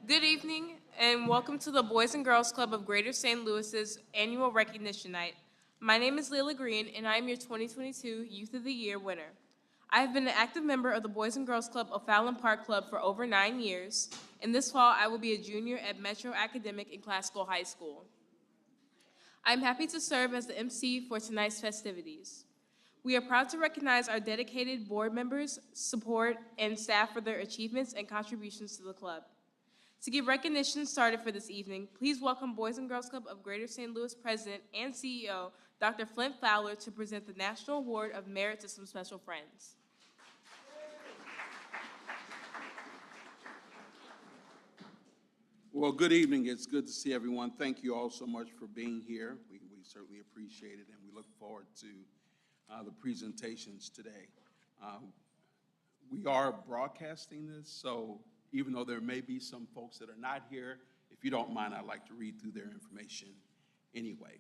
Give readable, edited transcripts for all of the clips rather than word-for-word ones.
Good evening, and welcome to the Boys and Girls Club of Greater St. Louis's annual recognition night. My name is Layla Green, and I am your 2022 Youth of the Year winner. I have been an active member of the Boys and Girls Club of Fallon Park Club for over 9 years, and this fall I will be a junior at Metro Academic and Classical High School. I'm happy to serve as the MC for tonight's festivities. We are proud to recognize our dedicated board members, support, and staff for their achievements and contributions to the club. To get recognition started for this evening, please welcome Boys and Girls Club of Greater St. Louis President and CEO, Dr. Flint Fowler, to present the National Award of Merit to some special friends. Well, good evening. It's good to see everyone. Thank you all so much for being here. We certainly appreciate it, and we look forward to the presentations today. We are broadcasting this, so even though there may be some folks that are not here, if you don't mind, I'd like to read through their information anyway.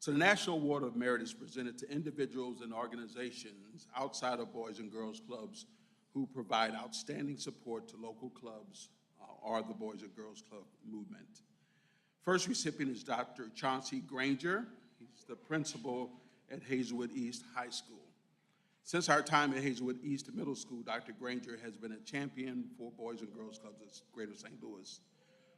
So the National Award of Merit is presented to individuals and organizations outside of Boys and Girls Clubs who provide outstanding support to local clubs or the Boys and Girls Club movement. First recipient is Dr. Chauncey Granger. He's the principal at Hazelwood East High School. Since our time at Hazelwood East Middle School, Dr. Granger has been a champion for Boys and Girls Clubs at Greater St. Louis.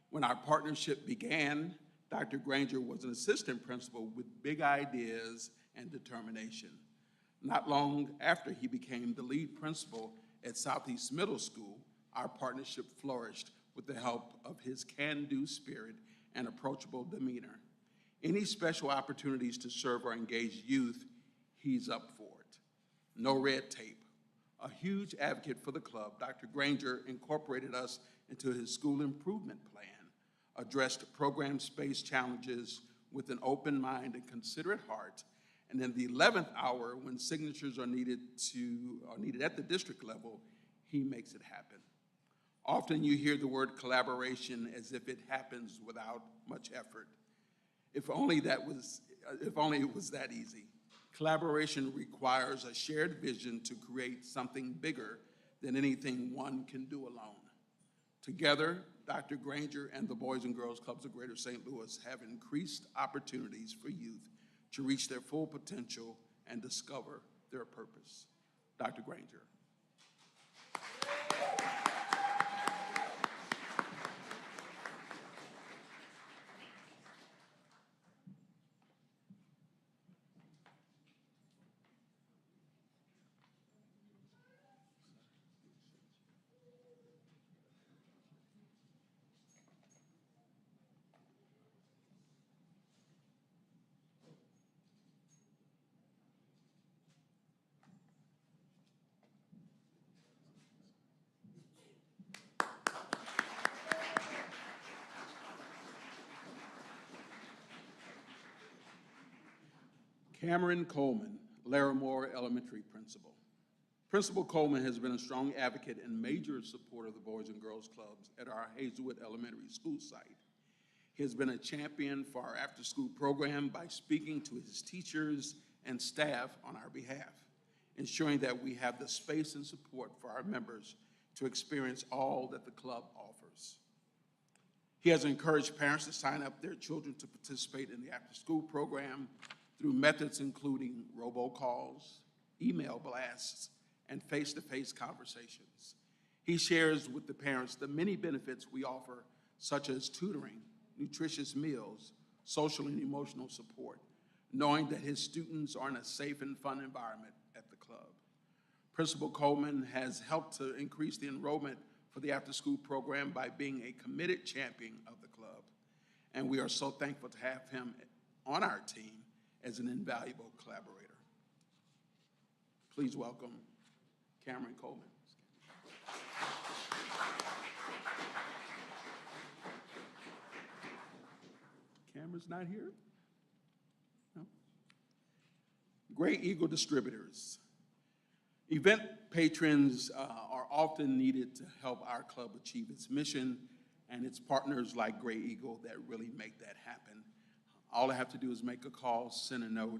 When our partnership began, Dr. Granger was an assistant principal with big ideas and determination. Not long after he became the lead principal at Southeast Middle School, our partnership flourished with the help of his can-do spirit and approachable demeanor. Any special opportunities to serve or engage youth, he's up for it. No red tape. A huge advocate for the club, Dr. Granger incorporated us into his school improvement plan, addressed program space challenges with an open mind and considerate heart, and in the 11th hour, when signatures are needed at the district level, he makes it happen. Often you hear the word collaboration as if it happens without much effort. If only it was that easy. Collaboration requires a shared vision to create something bigger than anything one can do alone. Together, Dr. Granger and the Boys and Girls Clubs of Greater St. Louis have increased opportunities for youth to reach their full potential and discover their purpose. Dr. Granger. Cameron Coleman, Larimore Elementary Principal. Principal Coleman has been a strong advocate and major supporter of the Boys and Girls Clubs at our Hazelwood Elementary School site. He has been a champion for our after-school program by speaking to his teachers and staff on our behalf, ensuring that we have the space and support for our members to experience all that the club offers. He has encouraged parents to sign up their children to participate in the after-school program through methods including robocalls, email blasts, and face-to-face conversations. He shares with the parents the many benefits we offer, such as tutoring, nutritious meals, social and emotional support, knowing that his students are in a safe and fun environment at the club. Principal Coleman has helped to increase the enrollment for the after-school program by being a committed champion of the club, and we are so thankful to have him on our team as an invaluable collaborator. Please welcome Cameron Coleman. Cameron's not here? No. Gray Eagle Distributors. Event patrons are often needed to help our club achieve its mission, and it's partners like Gray Eagle that really make that happen. All I have to do is make a call, send a note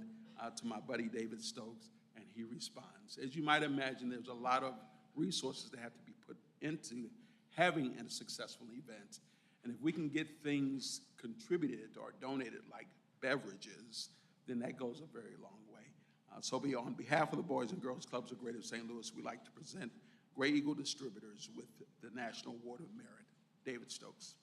to my buddy David Stokes, and he responds. As you might imagine, there's a lot of resources that have to be put into having a successful event, And if we can get things contributed or donated like beverages, then that goes a very long way. So on behalf of the Boys and Girls Clubs of Greater St. Louis, we'd like to present Gray Eagle Distributors with the National Award of Merit. David Stokes.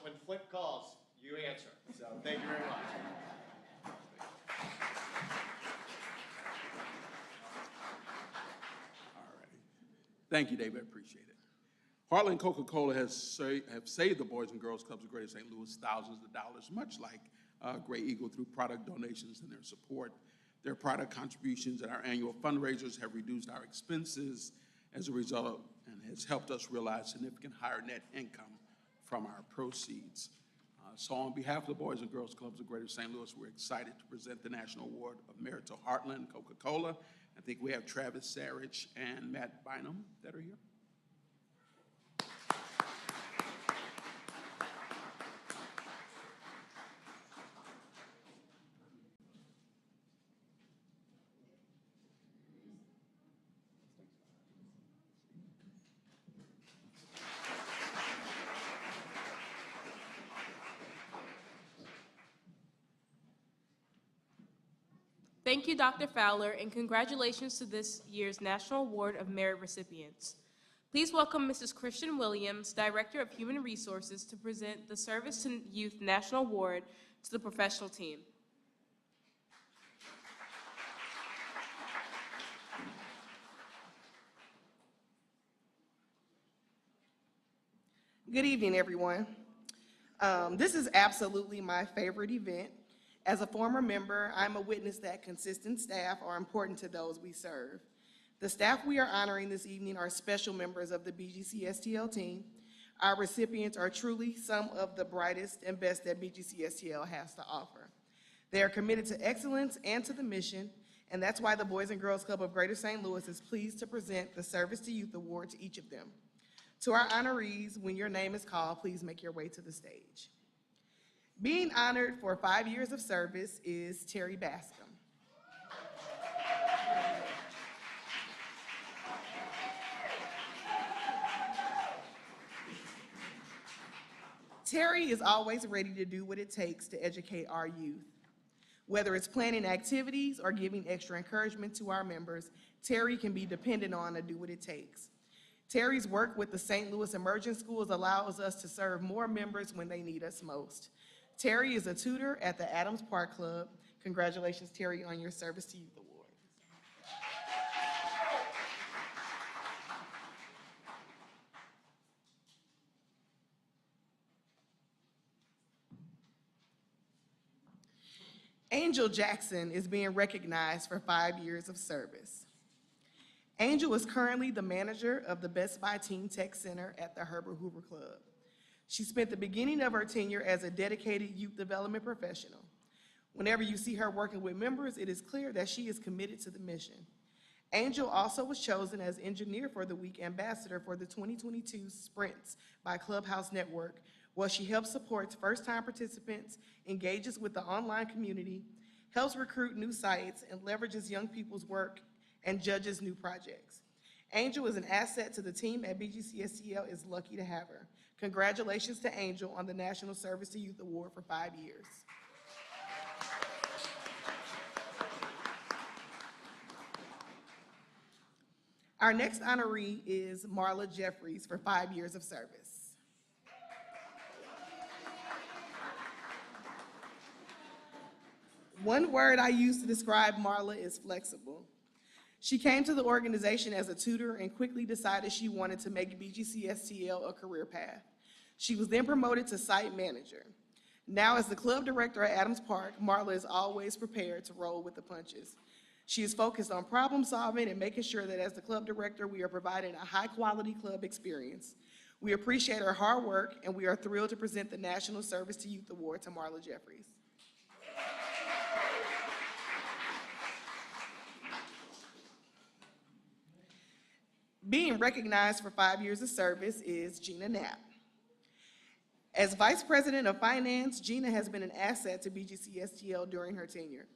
When Flip calls, you answer. So thank you very much. All right. Thank you, David. I appreciate it. Heartland Coca-Cola have saved the Boys and Girls Clubs of Greater St. Louis thousands of dollars, much like Gray Eagle, through product donations and their support. Their product contributions and our annual fundraisers have reduced our expenses as a result and has helped us realize significant higher net income from our proceeds. So on behalf of the Boys and Girls Clubs of Greater St. Louis, we're excited to present the National Award of Merit to Heartland Coca-Cola. I think we have Travis Sarich and Matt Bynum that are here. Thank you, Dr. Fowler, and congratulations to this year's National Award of Merit recipients. Please welcome Mrs. Christian Williams, Director of Human Resources, to present the Service to Youth National Award to the professional team. Good evening, everyone. This is absolutely my favorite event. As a former member, I'm a witness that consistent staff are important to those we serve. The staff we are honoring this evening are special members of the BGCSTL team. Our recipients are truly some of the brightest and best that BGCSTL has to offer. They are committed to excellence and to the mission, and that's why the Boys and Girls Club of Greater St. Louis is pleased to present the Service to Youth Award to each of them. To our honorees, when your name is called, please make your way to the stage. Being honored for 5 years of service is Terry Bascom. Terry is always ready to do what it takes to educate our youth. Whether it's planning activities or giving extra encouragement to our members, Terry can be depended on to do what it takes. Terry's work with the St. Louis Emerging Schools allows us to serve more members when they need us most. Terry is a tutor at the Adams Park Club. Congratulations, Terry, on your Service to Youth Award. Angel Jackson is being recognized for 5 years of service. Angel is currently the manager of the Best Buy Teen Tech Center at the Herbert Hoover Club. She spent the beginning of her tenure as a dedicated youth development professional. Whenever you see her working with members, it is clear that she is committed to the mission. Angel also was chosen as Engineer for the Week Ambassador for the 2022 Sprints by Clubhouse Network, where she helps support first-time participants, engages with the online community, helps recruit new sites, and leverages young people's work and judges new projects. Angel is an asset to the team at BGCSTL, is lucky to have her. Congratulations to Angel on the National Service to Youth Award for 5 years. Our next honoree is Marla Jeffries for 5 years of service. One word I use to describe Marla is flexible. She came to the organization as a tutor and quickly decided she wanted to make BGCSTL a career path. She was then promoted to site manager. Now, as the club director at Adams Park, Marla is always prepared to roll with the punches. She is focused on problem solving and making sure that as the club director, we are providing a high quality club experience. We appreciate her hard work, and we are thrilled to present the National Service to Youth Award to Marla Jeffries. Being recognized for 5 years of service is Gina Knapp. As Vice President of Finance, Gina has been an asset to BGCSTL during her tenure.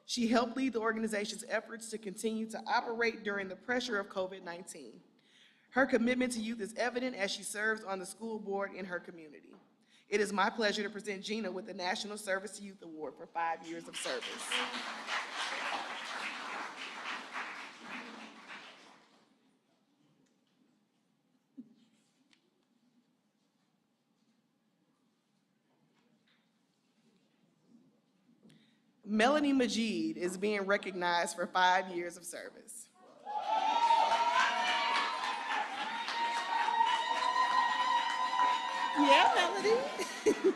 She helped lead the organization's efforts to continue to operate during the pressure of COVID-19. Her commitment to youth is evident as she serves on the school board in her community. It is my pleasure to present Gina with the National Service to Youth Award for 5 years of service. Melanie Majid is being recognized for 5 years of service. Yeah, Melody.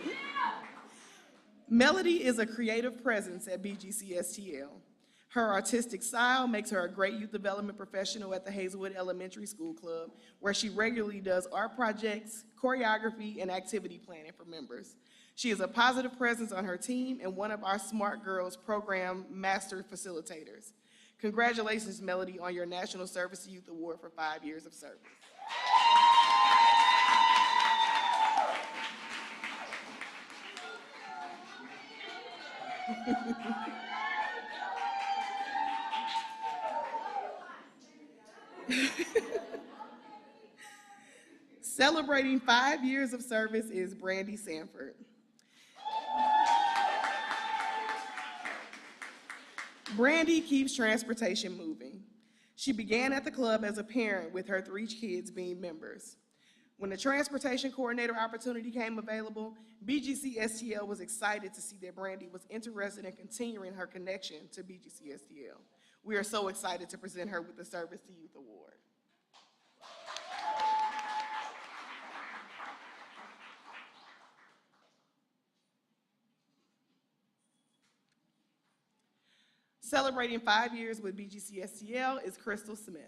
Melody is a creative presence at BGCSTL. Her artistic style makes her a great youth development professional at the Hazelwood Elementary School Club, where she regularly does art projects, choreography, and activity planning for members. She is a positive presence on her team and one of our Smart Girls program master facilitators. Congratulations, Melody, on your National Service to Youth Award for 5 years of service. Celebrating 5 years of service is Brandi Sanford. Brandi keeps transportation moving. She began at the club as a parent with her 3 kids being members. When the transportation coordinator opportunity came available, BGCSTL was excited to see that Brandi was interested in continuing her connection to BGCSTL. We are so excited to present her with the Service to Youth Award. Celebrating 5 years with BGCSTL is Crystal Smith.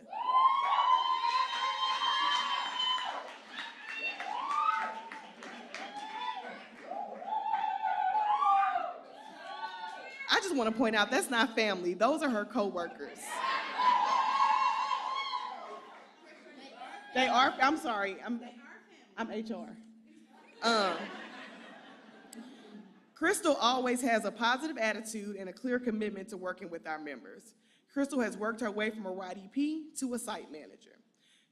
I just want to point out, that's not family. Those are her co-workers. They are, I'm sorry, I'm HR. Crystal always has a positive attitude and a clear commitment to working with our members. Crystal has worked her way from a YDP to a site manager.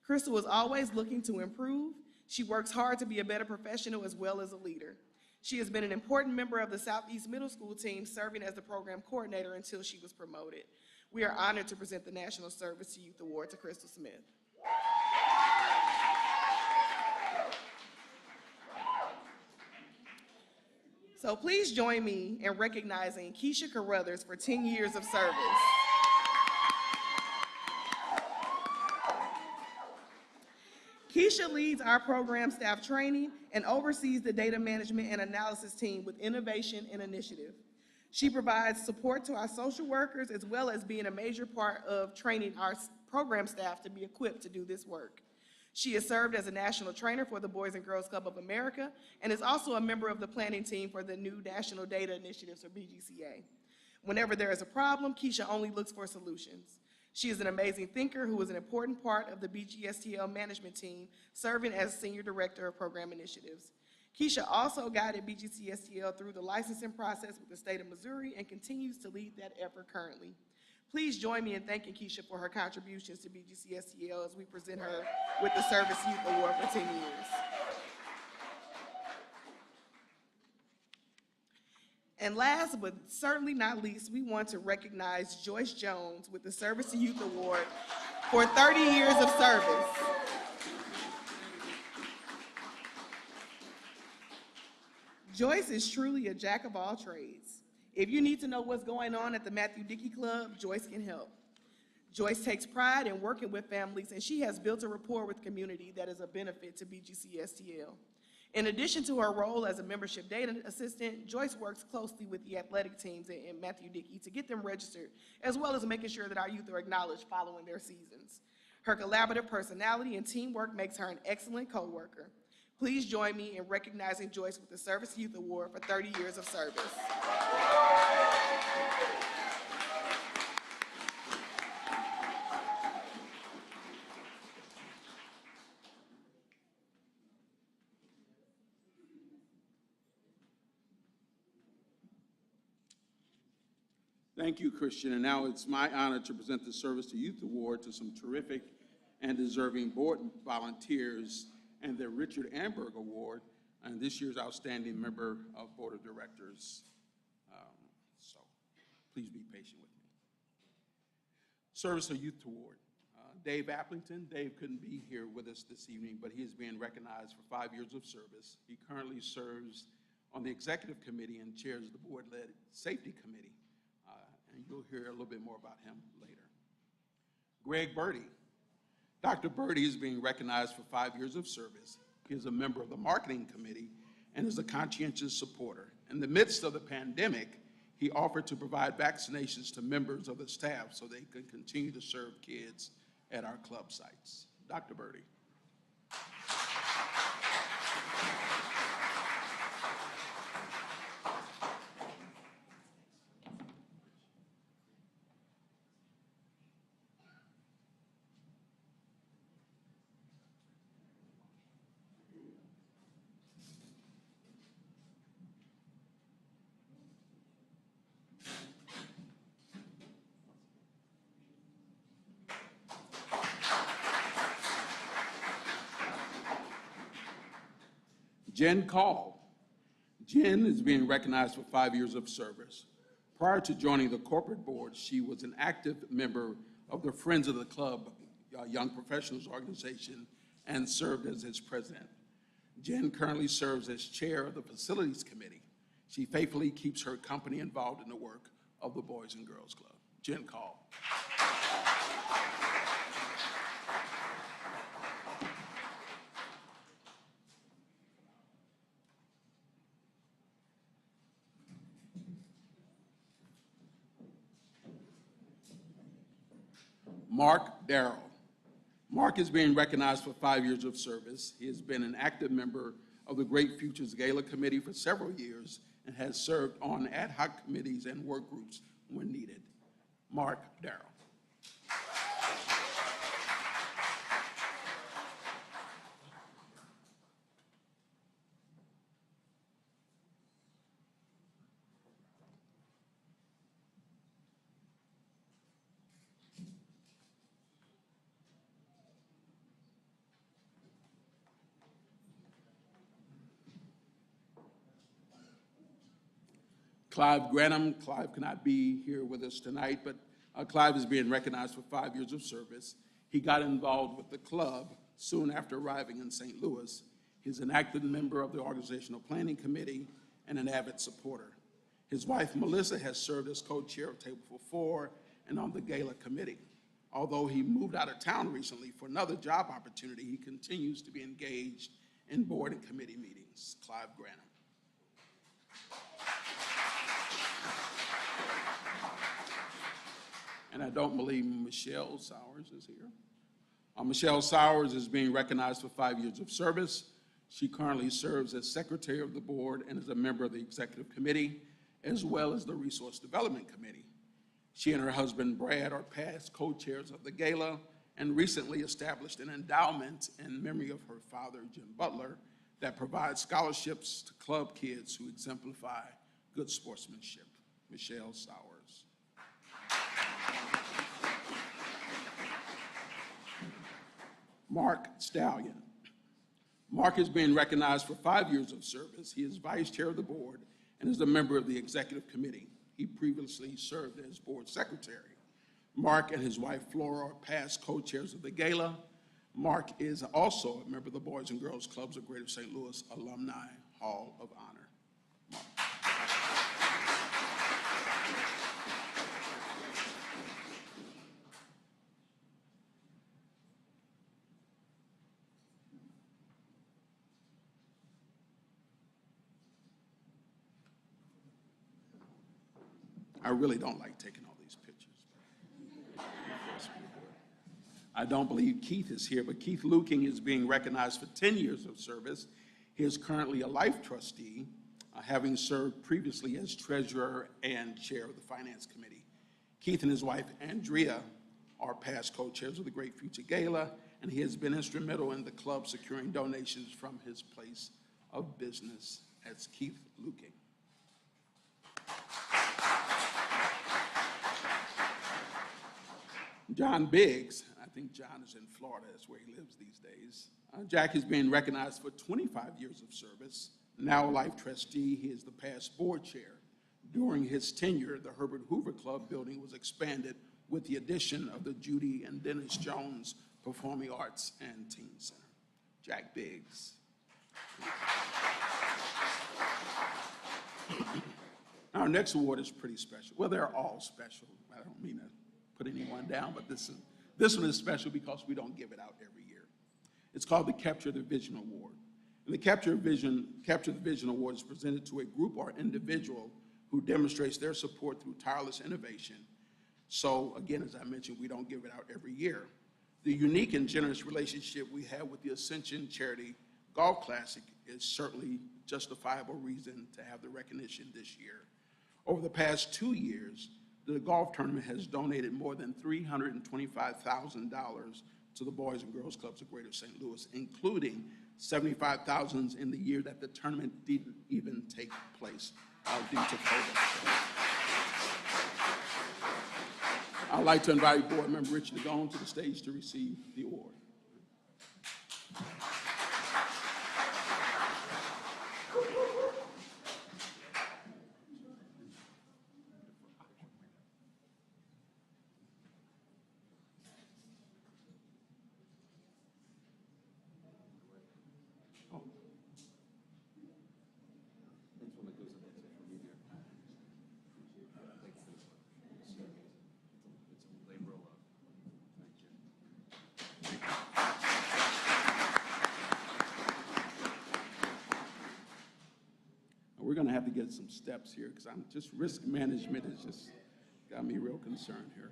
Crystal is always looking to improve. She works hard to be a better professional as well as a leader. She has been an important member of the Southeast Middle School team, serving as the program coordinator until she was promoted. We are honored to present the National Service to Youth Award to Crystal Smith. So please join me in recognizing Keisha Carruthers for 10 years of service. Keisha leads our program staff training and oversees the data management and analysis team with innovation and initiative. She provides support to our social workers as well as being a major part of training our program staff to be equipped to do this work. She has served as a national trainer for the Boys and Girls Club of America and is also a member of the planning team for the new National Data Initiatives for BGCA. Whenever there is a problem, Keisha only looks for solutions. She is an amazing thinker who is an important part of the BGSTL management team, serving as Senior Director of Program Initiatives. Keisha also guided BGCSTL through the licensing process with the state of Missouri and continues to lead that effort currently. Please join me in thanking Keisha for her contributions to BGCSTL as we present her with the Service Youth Award for 10 years. And last but certainly not least, we want to recognize Joyce Jones with the Service to Youth Award for 30 years of service. Joyce is truly a jack of all trades. If you need to know what's going on at the Matthew Dickey Club, Joyce can help. Joyce takes pride in working with families, and she has built a rapport with community that is a benefit to BGCSTL. In addition to her role as a membership data assistant, Joyce works closely with the athletic teams in Matthew Dickey to get them registered, as well as making sure that our youth are acknowledged following their seasons. Her collaborative personality and teamwork makes her an excellent coworker. Please join me in recognizing Joyce with the Service Youth Award for 30 years of service. Thank you, Christian. And now it's my honor to present the Service to Youth Award to some terrific and deserving board volunteers and the Richard Amberg Award and this year's Outstanding Member of Board of Directors. So please be patient with me. Service to Youth Award. Dave Applington. Dave couldn't be here with us this evening, but he is being recognized for 5 years of service. He currently serves on the Executive Committee and chairs the board-led Safety Committee. And you'll hear a little bit more about him later. Bertie. Dr. Bertie is being recognized for 5 years of service. He is a member of the Marketing Committee and is a conscientious supporter. In the midst of the pandemic, he offered to provide vaccinations to members of the staff so they could continue to serve kids at our club sites. Dr. Bertie. Jen Call. Jen is being recognized for 5 years of service. Prior to joining the corporate board, she was an active member of the Friends of the Club Young Professionals Organization and served as its president. Jen currently serves as chair of the Facilities Committee. She faithfully keeps her company involved in the work of the Boys and Girls Club. Jen Call. Darrell. Mark is being recognized for 5 years of service. He has been an active member of the Great Futures Gala Committee for several years and has served on ad hoc committees and work groups when needed. Darrell. Clive Granham. Clive cannot be here with us tonight, but Clive is being recognized for 5 years of service. He got involved with the club soon after arriving in St. Louis. He's an active member of the Organizational Planning Committee and an avid supporter. His wife, Melissa, has served as co-chair of Table for Four and on the Gala Committee. Although he moved out of town recently for another job opportunity, he continues to be engaged in board and committee meetings. Clive Granham. And I don't believe Michelle Sowers is here. Michelle Sowers is being recognized for 5 years of service. She currently serves as secretary of the board and is a member of the executive committee, as well as the resource development committee. She and her husband, Brad, are past co-chairs of the gala and recently established an endowment in memory of her father, Jim Butler, that provides scholarships to club kids who exemplify good sportsmanship. Michelle Sowers. Stallion. Mark is being recognized for 5 years of service. He is vice chair of the board and is a member of the executive committee. He previously served as board secretary. Mark and his wife Flora are past co-chairs of the gala. Mark is also a member of the Boys and Girls Clubs of Greater St. Louis Alumni Hall of Honor. I really don't like taking all these pictures. I don't believe Keith is here, but Keith Luking is being recognized for 10 years of service. He is currently a life trustee, having served previously as treasurer and chair of the finance committee. Keith and his wife, Andrea, are past co-chairs of the Great Future Gala, and he has been instrumental in the club securing donations from his place of business. That's Keith Luking. John Biggs, I think John is in Florida, that's where he lives these days. Jack is being recognized for 25 years of service. Now a life trustee, he is the past board chair. During his tenure, the Herbert Hoover Club building was expanded with the addition of the Judy and Dennis Jones Performing Arts and Teen Center. Jack Biggs. Our next award is pretty special. Well, they're all special. I don't mean to put anyone down, but this one is special because we don't give it out every year. It's called the Capture the Vision Award. And the Capture the Vision Award is presented to a group or individual who demonstrates their support through tireless innovation. So again, as I mentioned, we don't give it out every year. The unique and generous relationship we have with the Ascension Charity Golf Classic is certainly justifiable reason to have the recognition this year. Over the past 2 years, the golf tournament has donated more than $325,000 to the Boys and Girls Clubs of Greater St. Louis, including $75,000 in the year that the tournament didn't even take place due to COVID. I'd like to invite Board Member Richard to go on to the stage to receive the award. We're going to have to get some steps here because risk management has just got me real concerned here.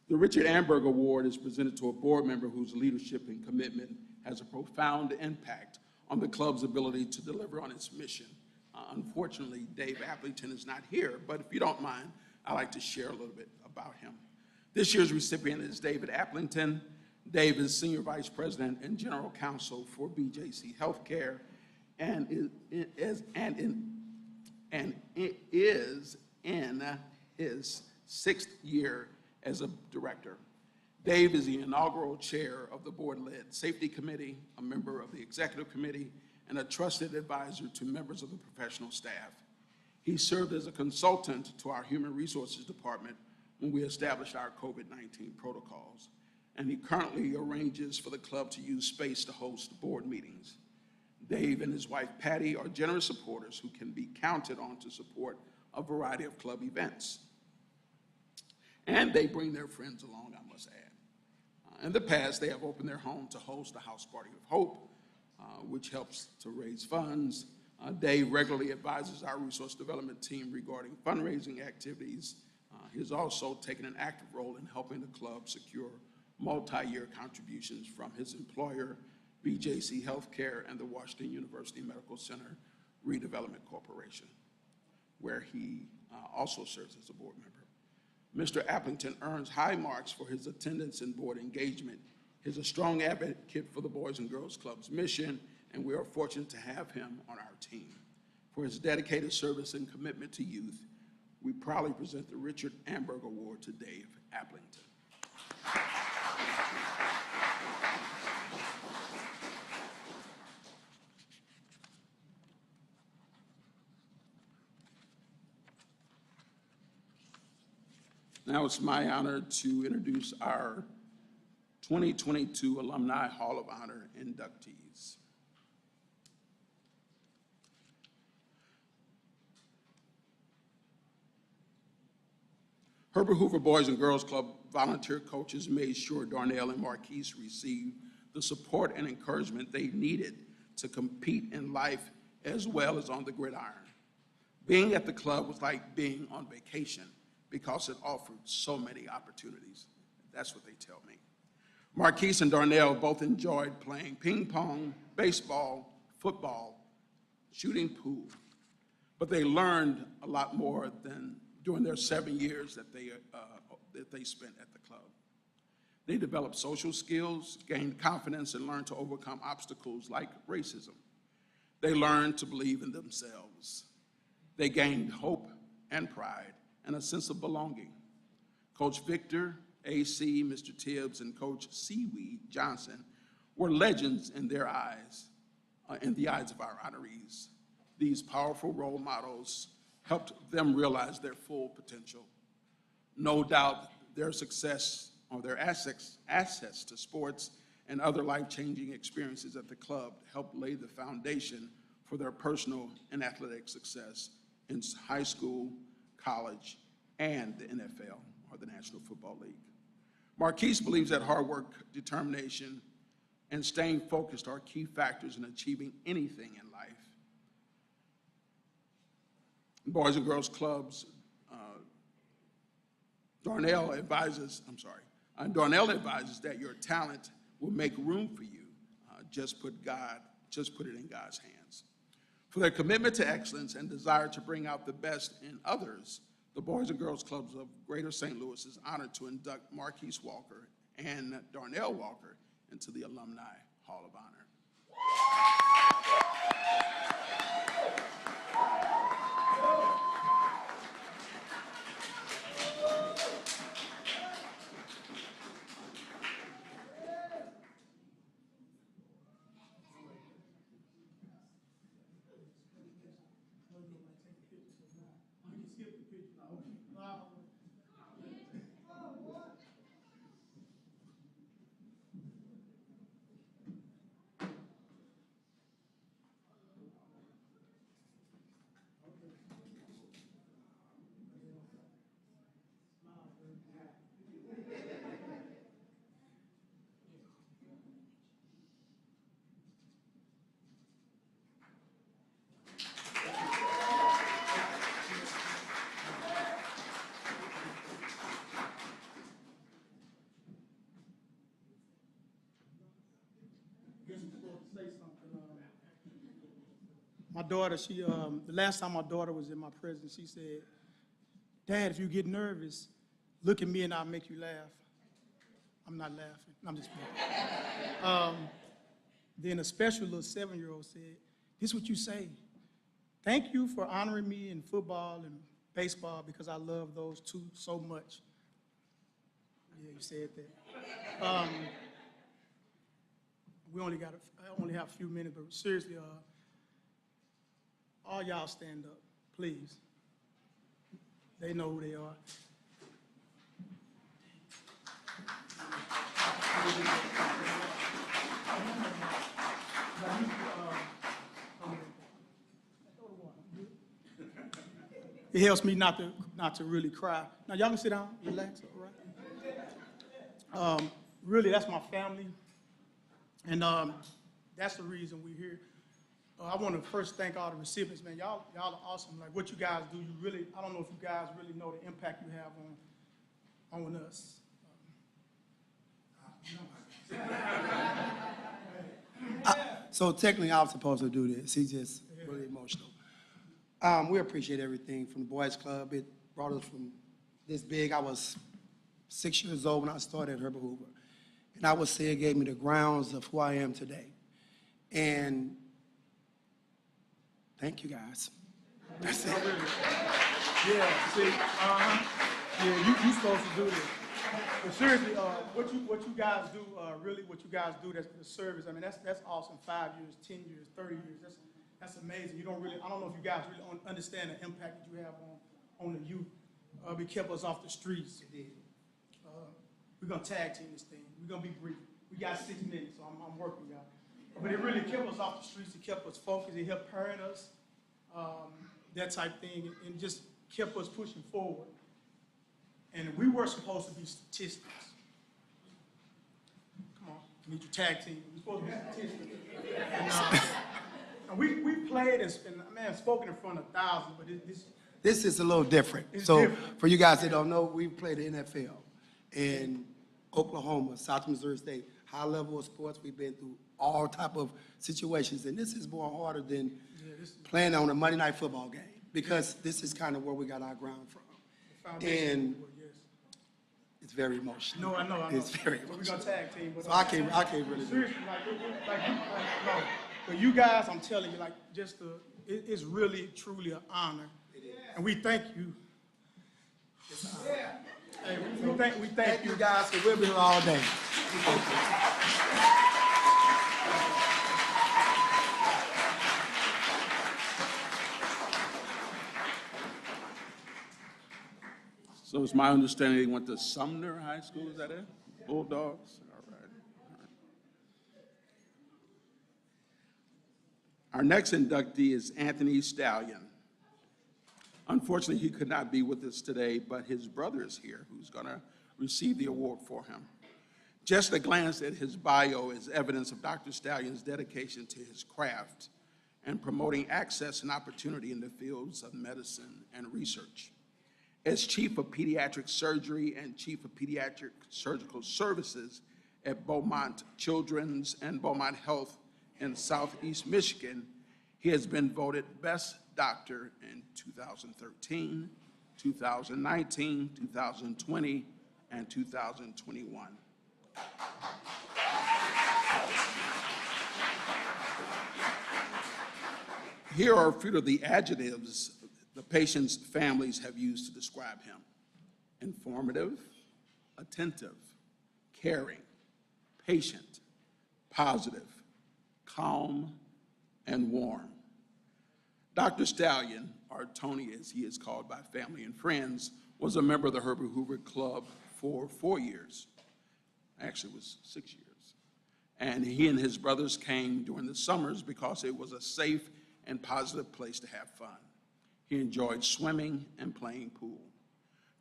The Richard Amberg Award is presented to a board member whose leadership and commitment has a profound impact on the club's ability to deliver on its mission. Unfortunately, Dave Applington is not here, but if you don't mind, I'd like to share a little bit about him. This year's recipient is David Applington. Dave is Senior Vice President and General Counsel for BJC Healthcare and is in his 6th year as a director. Dave is the inaugural chair of the board-led safety committee, a member of the executive committee, and a trusted advisor to members of the professional staff. He served as a consultant to our human resources department when we established our COVID-19 protocols, and he currently arranges for the club to use space to host board meetings. Dave and his wife Patty are generous supporters who can be counted on to support a variety of club events. And they bring their friends along, I must add. In the past, they have opened their home to host a House Party of Hope, which helps to raise funds. Dave regularly advises our resource development team regarding fundraising activities. He has also taken an active role in helping the club secure multi-year contributions from his employer, BJC Healthcare, and the Washington University Medical Center Redevelopment Corporation, where he also serves as a board member. Mr. Applington earns high marks for his attendance and board engagement. He's a strong advocate for the Boys and Girls Club's mission, and we are fortunate to have him on our team. For his dedicated service and commitment to youth, we proudly present the Richard Amberg Award to Dave Applington. Now it's my honor to introduce our 2022 Alumni Hall of Honor inductees. Herbert Hoover Boys and Girls Club volunteer coaches made sure Darrell and Marquise received the support and encouragement they needed to compete in life as well as on the gridiron. Being at the club was like being on vacation because it offered so many opportunities. That's what they tell me. Marquise and Darnell both enjoyed playing ping pong, baseball, football, shooting pool, but they learned a lot more than during their 7 years that they spent at the club. They developed social skills, gained confidence, and learned to overcome obstacles like racism. They learned to believe in themselves. They gained hope and pride and a sense of belonging. Coach Victor, AC, Mr. Tibbs, and Coach Seaweed Johnson were legends in their eyes, in the eyes of our honorees. These powerful role models helped them realize their full potential. No doubt their success or their access to sports and other life-changing experiences at the club helped lay the foundation for their personal and athletic success in high school, college, and the NFL, or the National Football League. Marquise believes that hard work, determination, and staying focused are key factors in achieving anything in life. Boys and Girls Clubs, Darnell advises that your talent will make room for you. Just put it in God's hands. For their commitment to excellence and desire to bring out the best in others, the Boys and Girls Clubs of Greater St. Louis is honored to induct Marquise Walker and Darnell Walker into the Alumni Hall of Honor. My daughter, the last time my daughter was in my presence, she said, "Dad, if you get nervous, look at me and I'll make you laugh." I'm not laughing. I'm just playing. Then a special little 7-year-old said, "This is what you say. Thank you for honoring me in football and baseball because I love those two so much." Yeah, you said that. I only have a few minutes, but seriously, all y'all stand up, please. They know who they are. It helps me not to really cry. Now y'all can sit down, relax, all right? Really, that's my family, and that's the reason we're here. I want to first thank all the recipients, man. Y'all are awesome. Like what you guys do, I don't know if you guys really know the impact you have on us. So technically, I was supposed to do this. He's just really emotional. We appreciate everything from the Boys Club. It brought us from this big. I was 6 years old when I started at Herbert Hoover. And I would say it gave me the grounds of who I am today. And thank you, guys. That's it. Yeah, see, yeah, you supposed to do this. But seriously, what you guys do, really what you guys do, that's the service. I mean, that's awesome. 5 years, 10 years, 30 years. That's amazing. I don't know if you guys really understand the impact that you have on the youth. It kept us off the streets. It did. We're gonna tag team this thing. We're gonna be brief. We got 6 minutes, so I'm working, y'all. But it really kept us off the streets. It kept us focused. It helped parent us, that type thing, and just kept us pushing forward. And we were supposed to be statistics. Come on, we need your tag team. We're supposed to be statistics. And we played and spoken in front of thousands, but This is a little different. It's so different. for you guys that don't know, we played the NFL. And Oklahoma, South Missouri State, high level of sports. We've been through all type of situations, and this is more harder than playing on a Monday night football game, because this is kind of where we got our ground from. And it's very emotional. No, I know. It's very But we're emotional. gonna tag team. But So I can't really do it. seriously, no. But you guys, I'm telling you, like, it's really, truly an honor. And we thank you. Hey, we thank You guys, so we'll be here all day. So it's my understanding they went to Sumner High School, is that it? Bulldogs? All right. Our next inductee is Anthony Stallion. Unfortunately, he could not be with us today, but his brother is here who's going to receive the award for him. Just a glance at his bio is evidence of Dr. Stallion's dedication to his craft and promoting access and opportunity in the fields of medicine and research. As Chief of Pediatric Surgery and Chief of Pediatric Surgical Services at Beaumont Children's and Beaumont Health in Southeast Michigan, he has been voted Best Doctor in 2013, 2019, 2020, and 2021. Here are a few of the adjectives the patient's families have used to describe him: informative, attentive, caring, patient, positive, calm, and warm. Dr. Stallion, or Tony as he is called by family and friends, was a member of the Herbert Hoover Club for 4 years. Actually, it was 6 years. And he and his brothers came during the summers because it was a safe and positive place to have fun. He enjoyed swimming and playing pool.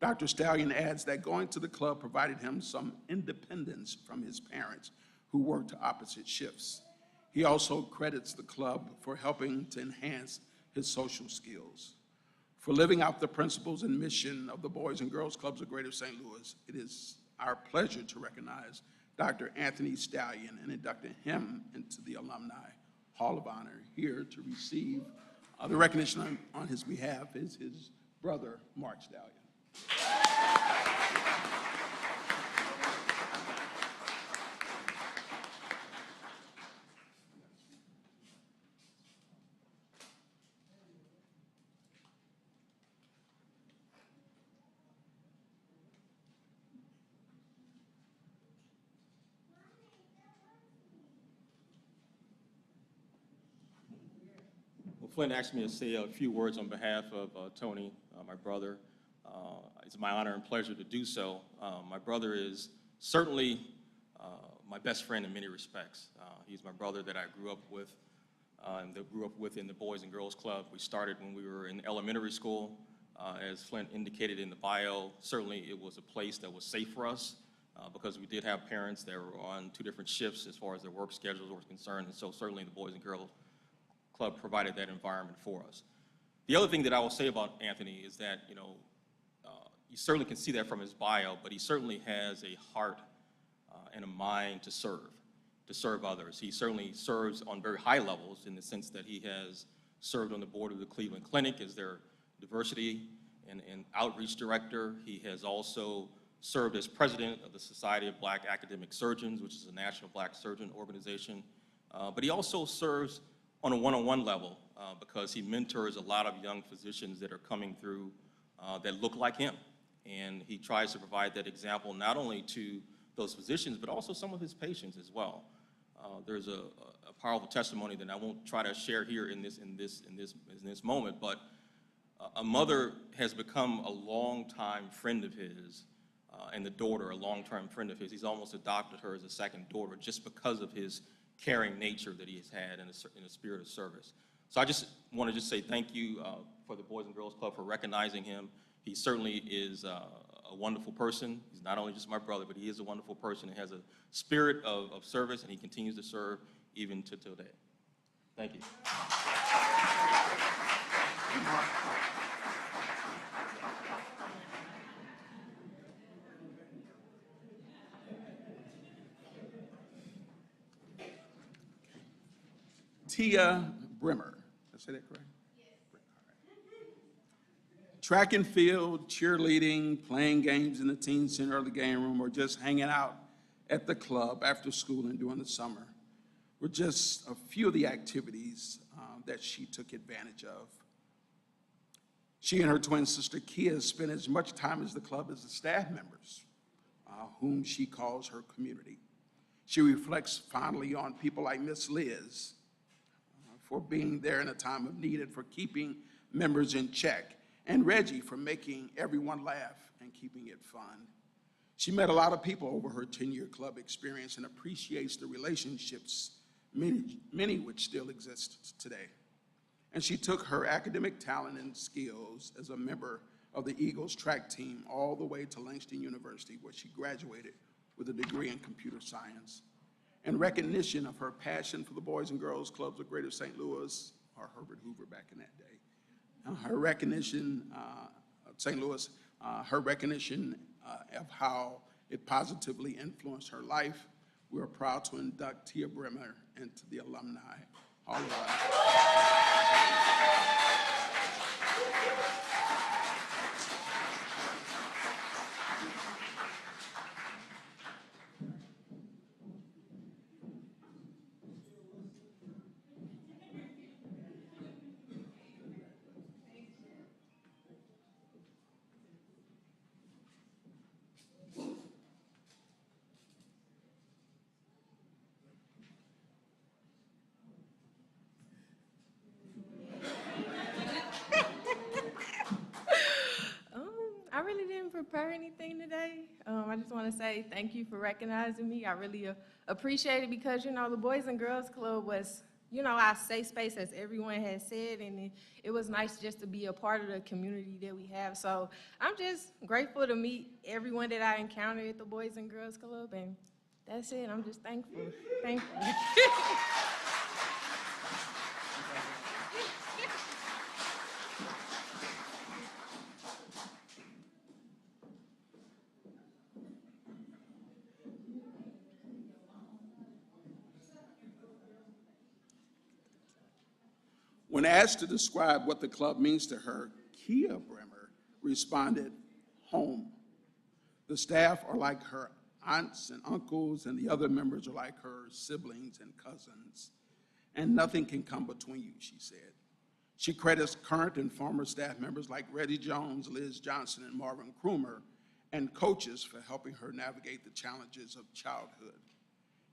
Dr. Stallion adds that going to the club provided him some independence from his parents, who worked opposite shifts. He also credits the club for helping to enhance his social skills. For living out the principles and mission of the Boys and Girls Clubs of Greater St. Louis, it is our pleasure to recognize Dr. Anthony Stallion and inducting him into the Alumni Hall of Honor. Here to receive the recognition on his behalf is his brother, Mark Stallion. Flynn asked me to say a few words on behalf of Tony, my brother. It's my honor and pleasure to do so. My brother is certainly my best friend in many respects. He's my brother that I grew up with in the Boys and Girls Club. We started when we were in elementary school. As Flint indicated in the bio, certainly it was a place that was safe for us because we did have parents that were on 2 different shifts as far as their work schedules were concerned, and so certainly the Boys and Girls Club provided that environment for us. The other thing that I will say about Anthony is that, you certainly can see that from his bio, but he certainly has a heart and a mind to serve others. He certainly serves on very high levels in the sense that he has served on the board of the Cleveland Clinic as their diversity and outreach director. He has also served as president of the Society of Black Academic Surgeons, which is a national black surgeon organization. But he also serves on a one-on-one level because he mentors a lot of young physicians that are coming through that look like him. And he tries to provide that example not only to those physicians, but also some of his patients as well. There's a powerful testimony that I won't try to share here in this moment, but a mother has become a longtime friend of his, and the daughter a long-term friend of his. He's almost adopted her as a second daughter just because of his caring nature that he has had in a spirit of service. So I just want to say thank you for the Boys and Girls Club for recognizing him. He certainly is a wonderful person. He's not only just my brother, but he is a wonderful person and has a spirit of service, and he continues to serve even to today. Thank you. Tia Brimmer. Did I say that correct? Track and field, cheerleading, playing games in the teen center or the game room, or just hanging out at the club after school and during the summer were just a few of the activities that she took advantage of. She and her twin sister Kia spent as much time as the club as the staff members, whom she calls her community. She reflects fondly on people like Miss Liz for being there in a time of need and for keeping members in check, and Reggie for making everyone laugh and keeping it fun. She met a lot of people over her 10-year club experience and appreciates the relationships, many which still exist today. And she took her academic talent and skills as a member of the Eagles track team all the way to Langston University, where she graduated with a degree in computer science. In recognition of her passion for the Boys and Girls Clubs of Greater St. Louis, or Herbert Hoover back in that day, her recognition of St. Louis, her recognition of how it positively influenced her life, we are proud to induct Tia Brimmer into the Alumni Hall of Honor. I really didn't prepare anything today. I just want to say thank you for recognizing me. I really appreciate it because, the Boys and Girls Club was, our safe space, as everyone has said, and it was nice just to be a part of the community that we have. So I'm just grateful to meet everyone that I encountered at the Boys and Girls Club, and that's it. I'm just thankful. Thankful. When asked to describe what the club means to her, Kia Brimmer responded, home. The staff are like her aunts and uncles, and the other members are like her siblings and cousins. And nothing can come between you, she said. She credits current and former staff members like Reggie Jones, Liz Johnson, and Marvin Krumer, and coaches for helping her navigate the challenges of childhood.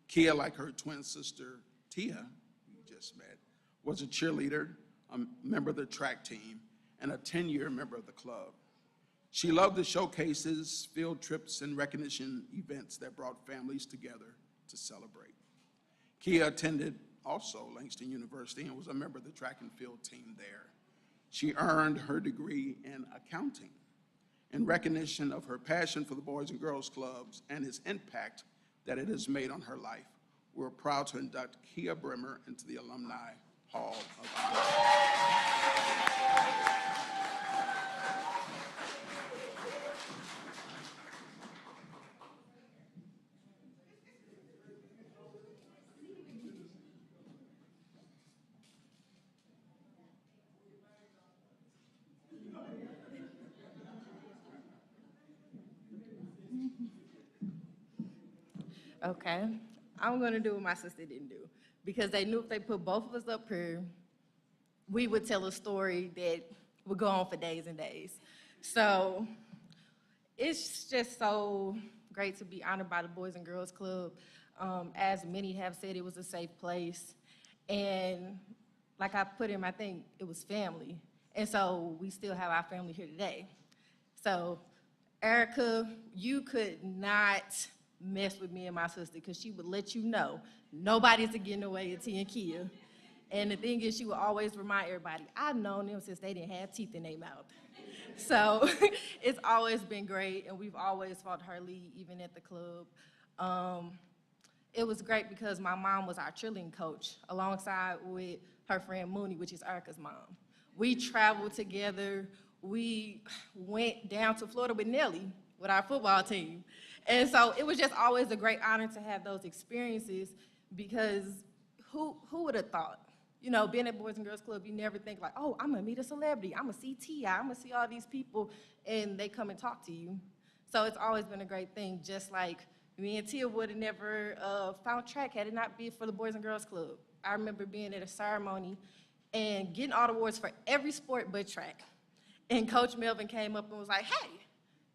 Kia, like her twin sister, Tia, who you just met, was a cheerleader, a member of the track team, and a 10-year member of the club. She loved the showcases, field trips, and recognition events that brought families together to celebrate. Kia attended also Langston University and was a member of the track and field team there. She earned her degree in accounting. In recognition of her passion for the Boys and Girls Clubs and its impact that it has made on her life, we're proud to induct Kia Brimmer into the Alumni Hall of Honor. Okay, I'm gonna do what my sister didn't do, because they knew if they put both of us up here, we would tell a story that would go on for days and days. So it's just so great to be honored by the Boys and Girls Club. As many have said, it was a safe place. And like I put in my thing, it was family. And so we still have our family here today. So Erica, you could not mess with me and my sister, because she would let you know nobody's getting away at T and Kia. And the thing is, she would always remind everybody, I've known them since they didn't have teeth in their mouth. So it's always been great, and we've always fought her lead, even at the club. It was great because my mom was our cheerleading coach, alongside with her friend Mooney, which is Erica's mom. We traveled together. We went down to Florida with Nellie, with our football team. And so it was just always a great honor to have those experiences, because who would have thought you know, being at Boys and Girls Club, you never think like, oh, I'm gonna meet a celebrity, I'm gonna see T.I., I'm gonna see all these people, and they come and talk to you. So it's always been a great thing, just like me and Tia would have never found track had it not been for the Boys and Girls Club. I remember being at a ceremony and getting all the awards for every sport but track. And Coach Melvin came up and was like, hey,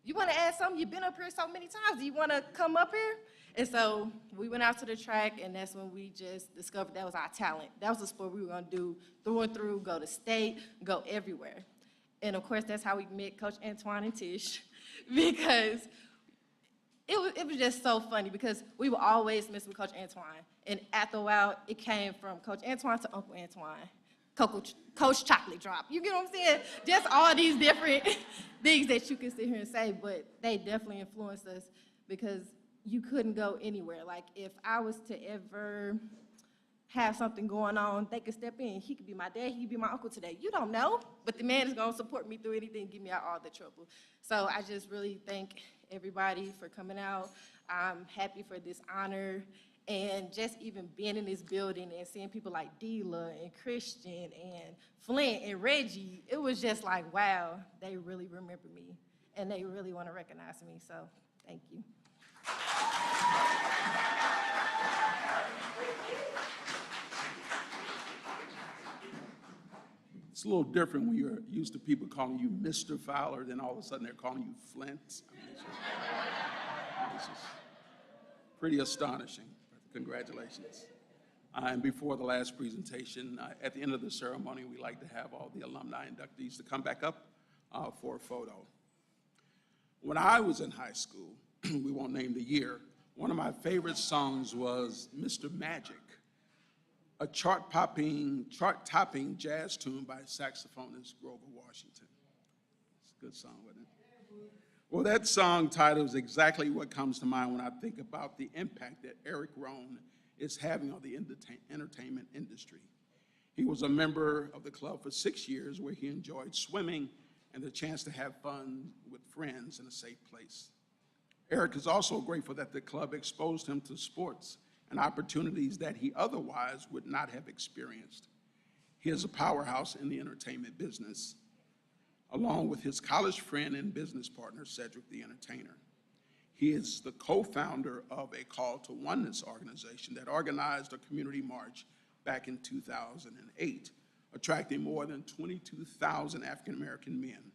you want to add something? You've been up here so many times. Do you want to come up here? And so we went out to the track, and that's when we just discovered that was our talent. That was the sport we were going to do through and through, go to state, go everywhere. And, of course, that's how we met Coach Antoine and Tish, because it was just so funny, because we were always messing with Coach Antoine. And after a while, it came from Coach Antoine to Uncle Antoine, Coach Chocolate Drop. You get what I'm saying? Just all these different things that you can sit here and say, but they definitely influenced us, because you couldn't go anywhere. Like, if I was to ever have something going on, they could step in. He could be my dad, he could be my uncle today. You don't know, but the man is gonna support me through anything, get me out all the trouble. So I just really thank everybody for coming out. I'm happy for this honor, and just even being in this building and seeing people like Dela and Christian and Flint and Reggie, it was just like, wow, they really remember me, and they really wanna recognize me, so thank you. It's a little different when you're used to people calling you Mr. Fowler, then all of a sudden they're calling you Flint. I mean, it's just pretty astonishing. Congratulations. And before the last presentation, at the end of the ceremony, we like to have all the alumni inductees to come back up for a photo. When I was in high school, we won't name the year, one of my favorite songs was Mr. Magic, a chart-topping jazz tune by saxophonist Grover Washington. It's a good song, wasn't it? Well, that song title is exactly what comes to mind when I think about the impact that Eric Rohn is having on the entertainment industry. He was a member of the club for 6 years, where he enjoyed swimming and the chance to have fun with friends in a safe place. Eric is also grateful that the club exposed him to sports and opportunities that he otherwise would not have experienced. He is a powerhouse in the entertainment business, along with his college friend and business partner, Cedric the Entertainer. He is the co-founder of a Call to Oneness organization that organized a community march back in 2008, attracting more than 22,000 African-American men.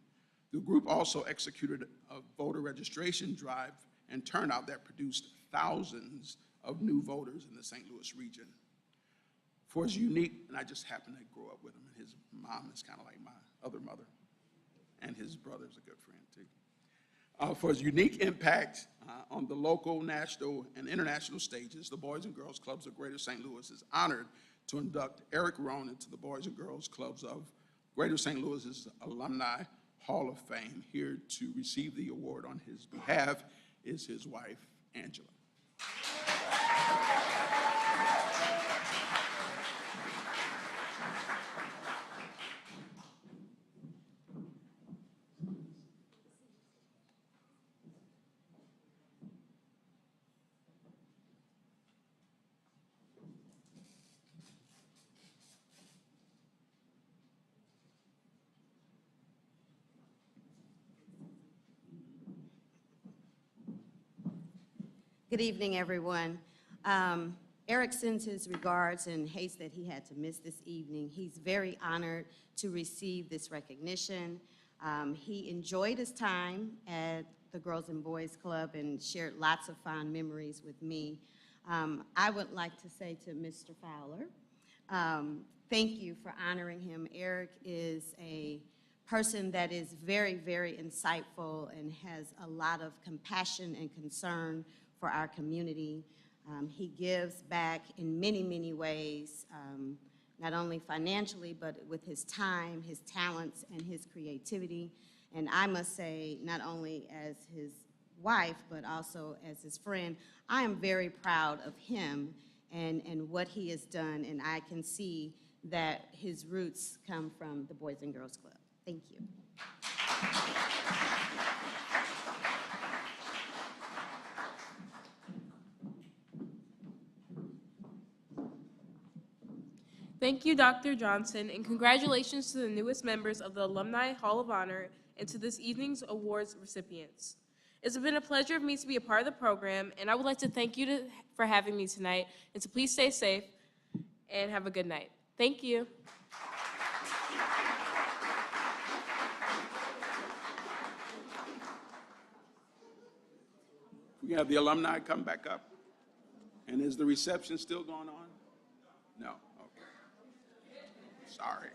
The group also executed a voter registration drive and turnout that produced thousands of new voters in the St. Louis region. For his unique, and I just happened to grow up with him, and his mom is kind of like my other mother, and his brother's a good friend too. For his unique impact on the local, national, and international stages, the Boys and Girls Clubs of Greater St. Louis is honored to induct Eric Rohn into the Boys and Girls Clubs of Greater St. Louis's Alumni Hall of Fame. Here to receive the award on his behalf is his wife, Angela. Good evening, everyone. Eric sends his regards and hates that he had to miss this evening. He's very honored to receive this recognition. He enjoyed his time at the Girls and Boys Club and shared lots of fond memories with me. I would like to say to Mr. Fowler, thank you for honoring him. Eric is a person that is very, very insightful and has a lot of compassion and concern for our community. He gives back in many, many ways, not only financially, but with his time, his talents, and his creativity. And I must say, not only as his wife, but also as his friend, I am very proud of him and what he has done, and I can see that his roots come from the Boys and Girls Club. Thank you. Thank you, Dr. Johnson, and congratulations to the newest members of the Alumni Hall of Honor and to this evening's awards recipients. It's been a pleasure of me to be a part of the program, and I would like to thank you for having me tonight, and to please stay safe and have a good night. Thank you. We have the alumni come back up. And is the reception still going on? No, okay. Sorry.